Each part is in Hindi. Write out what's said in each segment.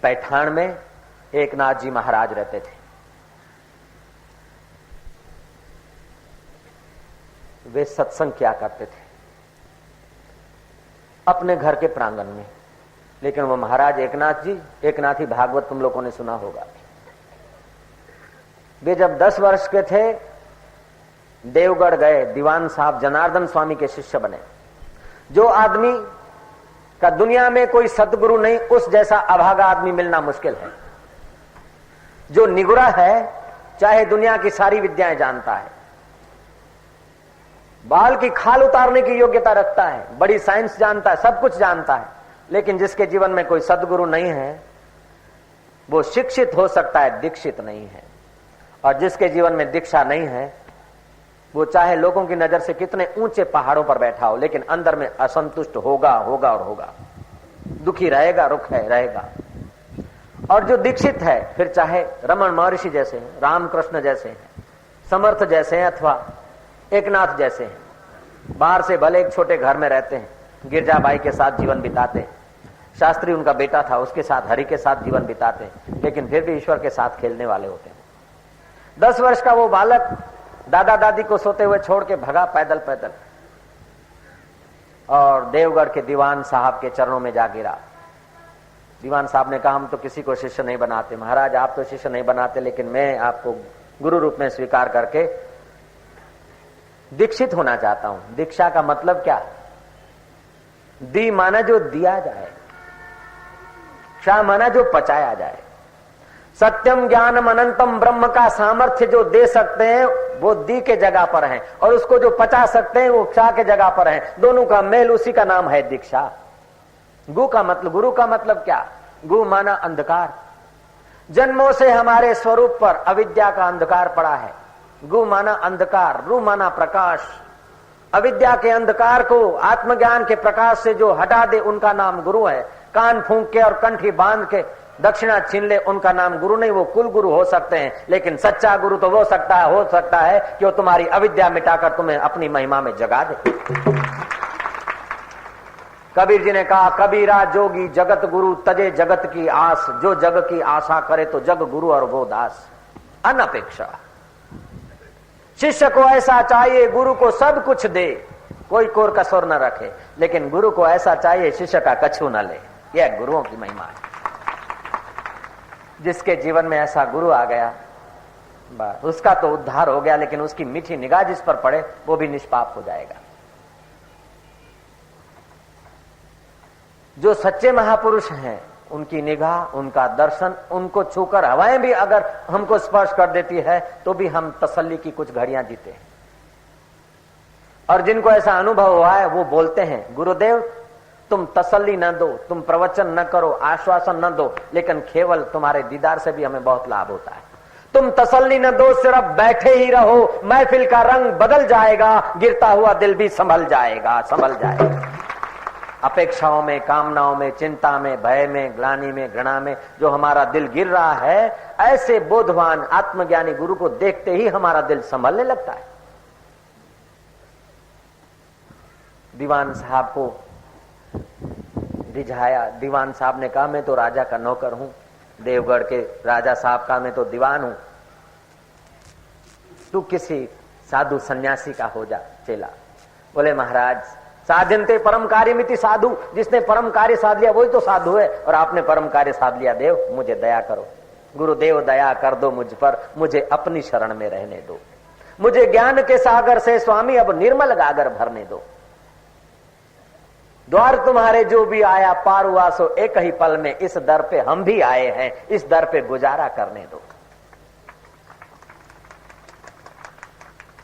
पैठान में एकनाथ जी महाराज रहते थे। वे सत्संग क्या करते थे अपने घर के प्रांगण में, लेकिन वो महाराज एकनाथ जी, एकनाथी भागवत तुम लोगों ने सुना होगा। वे जब 10 वर्ष के थे देवगढ़ गए, दीवान साहब जनार्दन स्वामी के शिष्य बने। जो आदमी का दुनिया में कोई सतगुरु नहीं, उस जैसा अभागा आदमी मिलना मुश्किल है। जो निगुरा है, चाहे दुनिया की सारी विद्याएं जानता है, बाल की खाल उतारने की योग्यता रखता है, बड़ी साइंस जानता है, सब कुछ जानता है, लेकिन जिसके जीवन में कोई सदगुरु नहीं है वो शिक्षित हो सकता है, दीक्षित नहीं है। और जिसके जीवन में दीक्षा नहीं है वो चाहे लोगों की नजर से कितने ऊंचे पहाड़ों पर बैठा हो, लेकिन अंदर में असंतुष्ट होगा होगा और होगा, दुखी रहेगा, रुख है रहेगा। और जो दीक्षित है, फिर चाहे रमन महर्षि जैसे हैं, रामकृष्ण जैसे हैं, समर्थ जैसे हैं, अथवा एकनाथ जैसे हैं, बाहर से भले एक छोटे घर में रहते हैं, गिरजाबाई के साथ जीवन बिताते हैं, शास्त्री उनका बेटा था, उसके साथ हरि के साथ जीवन बिताते हैं, लेकिन फिर भी ईश्वर के साथ खेलने वाले होते हैं। 10 वर्ष का वो बालक दादा दादी को सोते हुए छोड़ के भगा पैदल पैदल और देवगढ़ के दीवान साहब के चरणों में जा गिरा। दीवान साहब ने कहा, हम तो किसी को शिष्य नहीं बनाते महाराज, आप तो शिष्य नहीं बनाते, लेकिन मैं आपको गुरु रूप में स्वीकार करके दीक्षित होना चाहता हूं। दीक्षा का मतलब क्या? दी माना जो दिया जाए, क्षा माना जो पचाया जाए। सत्यम ज्ञानम अनंतम ब्रह्म का सामर्थ्य जो दे सकते हैं वो दी के जगह पर है, और उसको जो पचा सकते हैं वो क्षा के जगह पर है। दोनों का मेल, उसी का नाम है दीक्षा। गुरु का मतलब क्या? गु माना अंधकार। जन्मों से हमारे स्वरूप पर अविद्या का अंधकार पड़ा है। गु माना अंधकार, रु माना प्रकाश। अविद्या के अंधकार को आत्मज्ञान के प्रकाश से जो हटा दे उनका नाम गुरु है। कान फूंक के और कंठी बांध के दक्षिणा छीन ले उनका नाम गुरु नहीं। वो कुल गुरु हो सकते हैं, लेकिन सच्चा गुरु तो वो हो सकता है कि वो तुम्हारी अविद्या मिटाकर तुम्हें अपनी महिमा में जगा दे। कबीर जी ने कहा, कबीरा जोगी जगत गुरु तजे जगत की आस, जो जग की आशा करे तो जग गुरु और वो दास। अनपेक्षा शिष्य को ऐसा चाहिए गुरु को सब कुछ दे, कोई कोर कसर न रखे, लेकिन गुरु को ऐसा चाहिए शिष्य का कछू न ले। यह गुरुओं की महिमा है। जिसके जीवन में ऐसा गुरु आ गया बस उसका तो उद्धार हो गया, लेकिन उसकी मीठी निगाह जिस पर पड़े वो भी निष्पाप हो जाएगा। जो सच्चे महापुरुष हैं उनकी निगाह, उनका दर्शन, उनको छूकर हवाएं भी अगर हमको स्पर्श कर देती है तो भी हम तसल्ली की कुछ घड़ियां जीते हैं। और जिनको ऐसा अनुभव हुआ है वो बोलते हैं, गुरुदेव तुम तसल्ली न दो, तुम प्रवचन न करो, आश्वासन न दो, लेकिन केवल तुम्हारे दीदार से भी हमें बहुत लाभ होता है। तुम तसल्ली न दो, सिर्फ बैठे ही रहो, महफिल का रंग बदल जाएगा, गिरता हुआ दिल भी संभल जाएगा। अपेक्षाओं में, कामनाओं में, चिंता में, भय में, ग्लानि में, घृणा में जो हमारा दिल गिर रहा है, ऐसे बोधवान आत्मज्ञानी गुरु को देखते ही हमारा दिल संभलने लगता है। दीवान साहब को रिझाया। दीवान साहब ने कहा, मैं तो राजा का नौकर हूं, देवगढ़ के राजा साहब का मैं तो दीवान हूं, तू किसी साधु सन्यासी का हो जा चेला। बोले महाराज, साधनते परम कार्यमिति साधु, जिसने परम कार्य साध लिया वही तो साधु है, और आपने परम कार्य साध लिया। देव मुझे दया करो, गुरुदेव दया कर दो मुझ पर, मुझे अपनी शरण में रहने दो, मुझे ज्ञान के सागर से स्वामी अब निर्मल गागर भरने दो। द्वार तुम्हारे जो भी आया पार हुआ सो एक ही पल में, इस दर पे हम भी आए हैं, इस दर पे गुजारा करने दो।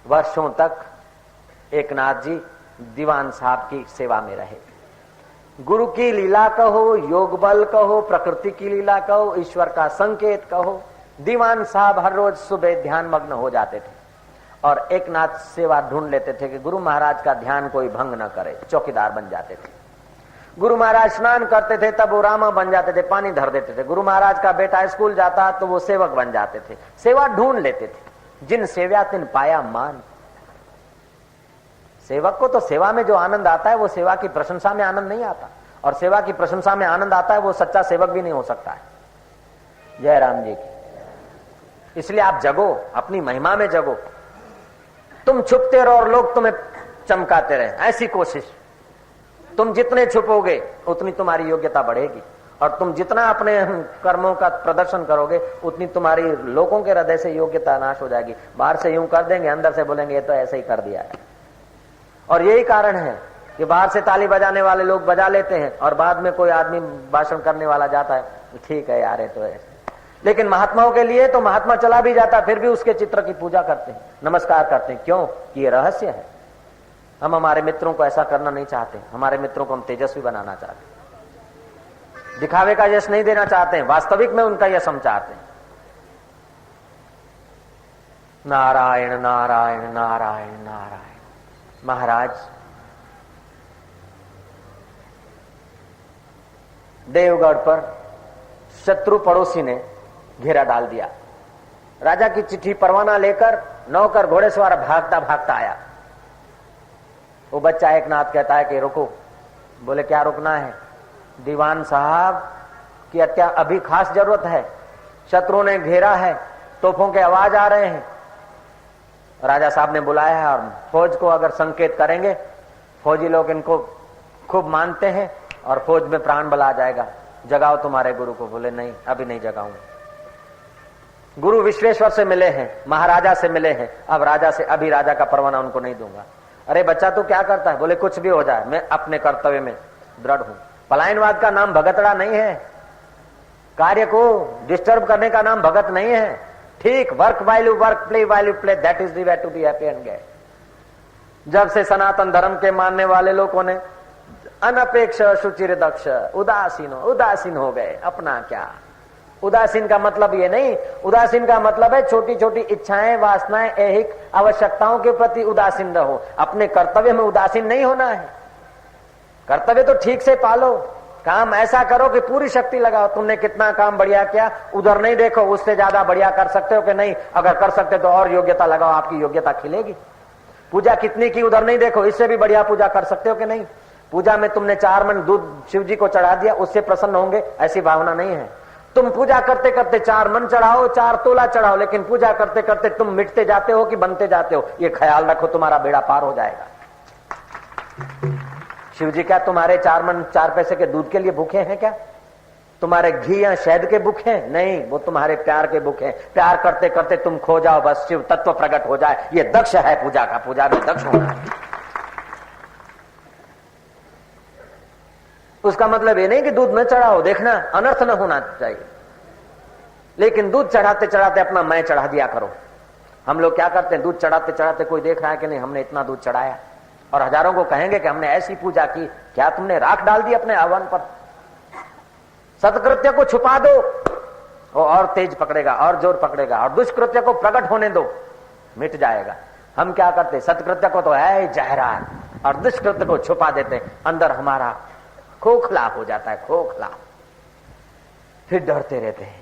वर्षों तक एकनाथ जी दीवान साहब की सेवा में रहे। गुरु की लीला कहो, योग बल कहो, प्रकृति की लीला कहो, ईश्वर का संकेत कहो, दीवान साहब हर रोज सुबह ध्यान मग्न हो जाते थे और एकनाथ सेवा ढूंढ लेते थे कि गुरु महाराज का ध्यान कोई भंग न करे, चौकीदार बन जाते थे। गुरु महाराज स्नान करते थे तब वो रामा बन जाते थे, पानी धर देते थे। गुरु महाराज का बेटा स्कूल जाता तो वो सेवक बन जाते थे, सेवा ढूंढ लेते थे। जिन सेव्या तिन पाया मान। सेवक को तो सेवा में जो आनंद आता है वो सेवा की प्रशंसा में आनंद नहीं आता, और सेवा की प्रशंसा में आनंद आता है वो सच्चा सेवक भी नहीं हो सकता है। जय राम जी की। इसलिए आप जगो, अपनी महिमा में जगो। तुम छुपते रहो और लोग तुम्हें चमकाते रहे, ऐसी कोशिश। तुम जितने छुपोगे उतनी तुम्हारी योग्यता बढ़ेगी, और तुम जितना अपने कर्मों का प्रदर्शन करोगे उतनी तुम्हारी लोगों के हृदय से योग्यता नाश हो जाएगी। बाहर से यूं कर देंगे, अंदर से बोलेंगे ये तो ऐसे ही कर दिया है। और यही कारण है कि बाहर से ताली बजाने वाले लोग बजा लेते हैं और बाद में कोई आदमी भाषण करने वाला जाता है, ठीक है यार ये तो ऐसे। लेकिन महात्माओं के लिए तो महात्मा चला भी जाता फिर भी उसके चित्र की पूजा करते हैं, नमस्कार करते हैं। क्यों? कि ये रहस्य है। हम हमारे मित्रों को ऐसा करना नहीं चाहते, हमारे मित्रों को हम तेजस्वी बनाना चाहते हैं, दिखावे का यश नहीं देना चाहते हैं, वास्तविक में उनका यश हम चाहते हैं। नारायण नारायण नारायण नारायण। महाराज देवगढ़ पर शत्रु पड़ोसी ने घेरा डाल दिया। राजा की चिट्ठी परवाना लेकर नौकर घोड़ेसवार भागता भागता आया। वो बच्चा एक नाथ कहता है कि रुको। बोले क्या रुकना है? दीवान साहब की अभी खास जरूरत है, शत्रुओं ने घेरा है, तोपों के आवाज आ रहे हैं। राजा साहब ने बुलाया है और फौज को अगर संकेत करेंगे, फौजी लोग इनको खूब मानते हैं और फौज में प्राण बल आ जाएगा, जगाओ तुम्हारे गुरु को। बोले नहीं, अभी नहीं जगाऊंगा। गुरु विश्वेश्वर से मिले हैं, महाराजा से मिले हैं, अब राजा से अभी राजा का परवाना उनको नहीं दूंगा। अरे बच्चा तू क्या करता है? बोले कुछ भी हो जाए, मैं अपने कर्तव्य में दृढ़ हूं। पलायनवाद का नाम भगतड़ा नहीं है, कार्य को डिस्टर्ब करने का नाम भगत नहीं है। ठीक, work while you work, play while you play, that is the way to be happy and get. जब से सनातन धर्म के मानने वाले लोगों ने अनपेक्ष सुचिर दक्ष उदासीन हो गए, अपना क्या। उदासीन का मतलब ये नहीं, उदासीन का मतलब है छोटी छोटी इच्छाएं, वासनाएं, ऐहिक आवश्यकताओं के प्रति उदासीन रहो। अपने कर्तव्य में उदासीन नहीं होना है। कर्तव्य तो ठीक से पालो, काम ऐसा करो कि पूरी शक्ति लगाओ। तुमने कितना काम बढ़िया किया, उधर नहीं देखो, उससे ज्यादा बढ़िया कर सकते हो कि नहीं। अगर कर सकते तो और योग्यता लगाओ, आपकी योग्यता खिलेगी। पूजा कितनी की उधर नहीं देखो, इससे भी बढ़िया पूजा कर सकते हो कि नहीं। पूजा में तुमने 4 मन दूध शिव जी को चढ़ा दिया, उससे प्रसन्न होंगे, ऐसी भावना नहीं है। तुम पूजा करते करते 4 मन चढ़ाओ, 4 तोला चढ़ाओ, लेकिन पूजा करते करते तुम मिटते जाते हो कि बनते जाते हो, ये ख्याल रखो, तुम्हारा बेड़ा पार हो जाएगा। शिव जी क्या तुम्हारे 4 मन 4 पैसे के दूध के लिए भूखे हैं क्या? तुम्हारे घी या शहद के भूखे हैं? नहीं, वो तुम्हारे प्यार के भूखे हैं। प्यार करते करते तुम खो जाओ, बस शिव तत्व प्रकट हो जाए। ये दक्ष है पूजा का, पूजा में दक्ष होना है। उसका मतलब ये नहीं कि दूध न चढ़ाओ, देखना अनर्थ न होना चाहिए, लेकिन दूध चढ़ाते चढ़ाते अपना मैं चढ़ा दिया करो। हम लोग क्या करते हैं, दूध चढ़ाते चढ़ाते कोई देख रहा है कि नहीं, हमने इतना दूध चढ़ाया, और हजारों को कहेंगे कि हमने ऐसी पूजा की। क्या तुमने राख डाल दी अपने आह्वान पर? सत्कृत्य को छुपा दो, वो और तेज पकड़ेगा, और जोर पकड़ेगा, और दुष्कृत्य को प्रकट होने दो, मिट जाएगा। हम क्या करते, सत्कृत्य को तो है जाहिरात, और दुष्कृत्य को छुपा देते, अंदर हमारा खोखला हो जाता है, खोखला। फिर डरते रहते हैं,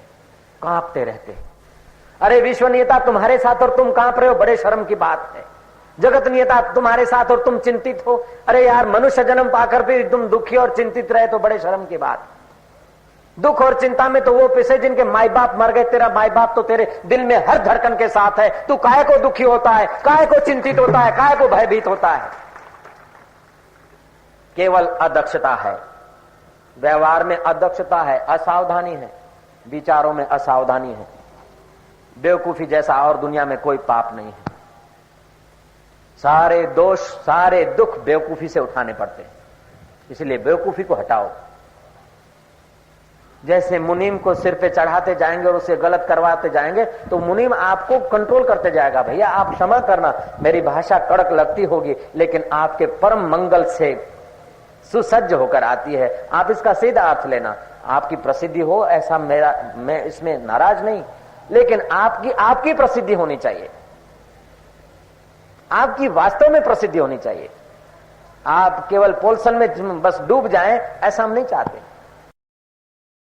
कांपते रहते हैं। अरे विश्वनीयता तुम्हारे साथ और तुम कांप रहे हो, बड़े शर्म की बात है। जगत नियता तुम्हारे साथ और तुम चिंतित हो। अरे यार, मनुष्य जन्म पाकर भी तुम दुखी और चिंतित रहे तो बड़े शर्म की बात। दुख और चिंता में तो वो पिसे जिनके माई बाप मर गए। तेरा माई बाप तो तेरे दिल में हर धड़कन के साथ है। तू काहे को दुखी होता है, काहे को चिंतित होता है, काहे को भयभीत होता है? केवल अदक्षता है, व्यवहार में अदक्षता है, असावधानी है, विचारों में असावधानी है। बेवकूफी जैसा और दुनिया में कोई पाप नहीं है। सारे दोष, सारे दुख बेवकूफी से उठाने पड़ते हैं, इसलिए बेवकूफी को हटाओ। जैसे मुनीम को सिर पे चढ़ाते जाएंगे और उसे गलत करवाते जाएंगे तो मुनीम आपको कंट्रोल करते जाएगा। भैया आप क्षमा करना, मेरी भाषा कड़क लगती होगी, लेकिन आपके परम मंगल से सुसज्ज होकर आती है, आप इसका सीधा अर्थ लेना। आपकी प्रसिद्धि हो ऐसा मैं इसमें नाराज नहीं, लेकिन आपकी प्रसिद्धि होनी चाहिए, आपकी वास्तव में प्रसिद्धि होनी चाहिए। आप केवल पोलसन में बस डूब जाएं, ऐसा हम नहीं चाहते।